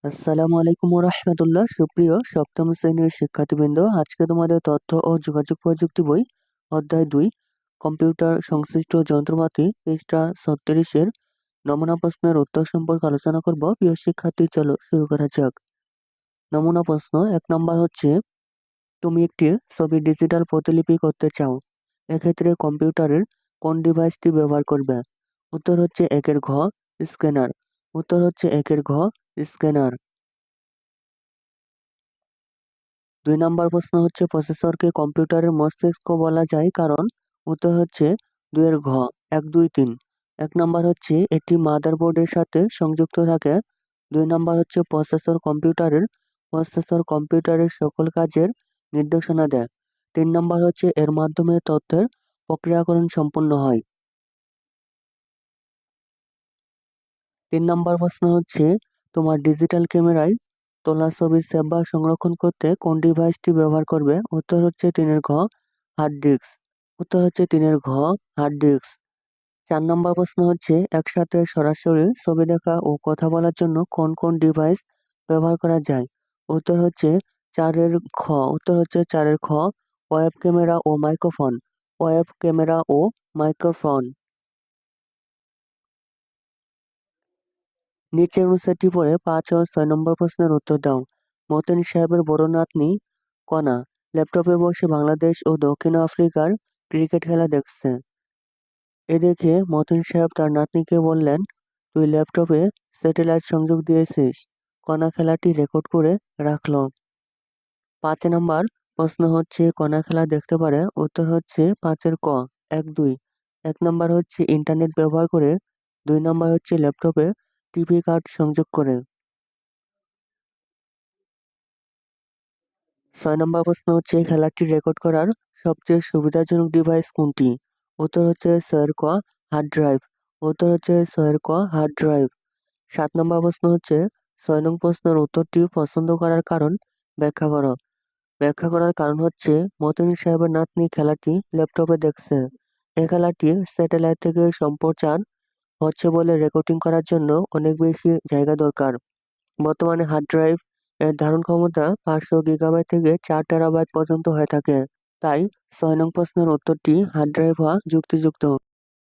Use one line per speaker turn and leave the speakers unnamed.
আসসালামু আলাইকুম রাহমাতুল্লাহ। সুপ্রিয় সপ্তম শ্রেণীর শিক্ষার্থীবৃন্দ, আজকে তোমাদের তথ্য ও যোগাযোগ প্রযুক্তি বই অধ্যায় 2 কম্পিউটার সংশ্লিষ্ট যন্ত্রপাতি পৃষ্ঠা 36-এর নমুনা প্রশ্নের উত্তর সম্পর্কে আলোচনা করব। প্রিয় শিক্ষার্থী, চলো শুরু করা যাক। নমুনা প্রশ্ন 1 নম্বর হচ্ছে, তুমি একটি ছবি ডিজিটাল প্রতিলিপি করতে চাও, এক্ষেত্রে কম্পিউটারের কোন ডিভাইসটি ব্যবহার করবে? উত্তর হচ্ছে 1-এর ঘ, স্ক্যানার। উত্তর হচ্ছে 1-এর ঘ, স্ক্যানার। 2 নম্বর প্রশ্ন হচ্ছে, প্রসেসরকে কম্পিউটারের মস্তিষ্ক বলা যায় কারণ? উত্তর হচ্ছে 2-এর ঘ, 1, 2, 3। 1 নম্বর হচ্ছে এটি মাদারবোর্ডের সাথে সংযুক্ত থাকে। 2 নম্বর হচ্ছে প্রসেসর কম্পিউটারের সকল কাজের নির্দেশনা দেয়। 3 নম্বর হচ্ছে এর মাধ্যমে তথ্যের প্রক্রিয়াকরণ সম্পন্ন হয়। 3 নম্বর প্রশ্ন হচ্ছে, তোমার ডিজিটাল ক্যামেরায় তোলা ছবি সেভ বা সংরক্ষণ করতে কোন ডিভাইসটি ব্যবহার করবে? উত্তর হচ্ছে 3-এর ঘ, হার্ড ডিস্ক। উত্তর হচ্ছে 3-এর ঘ, হার্ড ডিস্ক। 4 নম্বর প্রশ্ন হচ্ছে, একসাথে সরাসরি ছবি দেখা ও কথা বলার জন্য কোন কোন ডিভাইস ব্যবহার করা যায়? উত্তর হচ্ছে 4-এর খ। উত্তর হচ্ছে 4-এর খ, ওয়েব ক্যামেরা ও মাইক্রোফোন। ওয়েব ক্যামেরা ও মাইক্রোফোন। নিচের অনুচ্ছেদটি পড়ে 5 ও 6 নম্বর প্রশ্নের উত্তর দাও। মতিন সাহেবের বড় নাতনি কণা ল্যাপটপে বসে বাংলাদেশ ও দক্ষিণ আফ্রিকার ক্রিকেট খেলা দেখছে। এ দেখে মতিন সাহেব তার নাতনিকে বললেন, তুই ল্যাপটপে স্যাটেলাইট সংযোগ দিয়েছিস। কণা খেলাটি রেকর্ড করে রাখলো। 5 নম্বর প্রশ্ন হচ্ছে, কণা খেলা দেখতে পারে? উত্তর হচ্ছে 5-এর ক, 1, 2। 1 নম্বর হচ্ছে ইন্টারনেট ব্যবহার করে। 2 নম্বর হচ্ছে ল্যাপটপে টিভি কার্ড সংযোগ করে। 6 নম্বর প্রশ্ন হচ্ছে, খেলাটি রেকর্ড করার সবচেয়ে সুবিধাজনক ডিভাইস কোনটি? উত্তর হচ্ছে 6-এর ক, হার্ড ড্রাইভ। উত্তর হচ্ছে 6-এর ক, হার্ড ড্রাইভ। 7 নম্বর প্রশ্ন হচ্ছে, 6 নং প্রশ্নের উত্তরটি পছন্দ করার কারণ ব্যাখ্যা করো। ব্যাখ্যা করার কারণ হচ্ছে, মতিন সাহেবের নাতনি খেলাটি ল্যাপটপে দেখছে। এ খেলাটি স্যাটেলাইট থেকে সম্প্রচার হচ্ছে বলে রেকর্ডিং করার জন্য অনেক বেশি জায়গা দরকার। বর্তমানে হার্ড ড্রাইভ এর ধারণ ক্ষমতা 500 গিগাবাইট থেকে 4 টেরাবাইট পর্যন্ত হয়ে থাকে। তাই 6 নং প্রশ্নের উত্তরটি হার্ড ড্রাইভ হওয়া যুক্তিযুক্ত।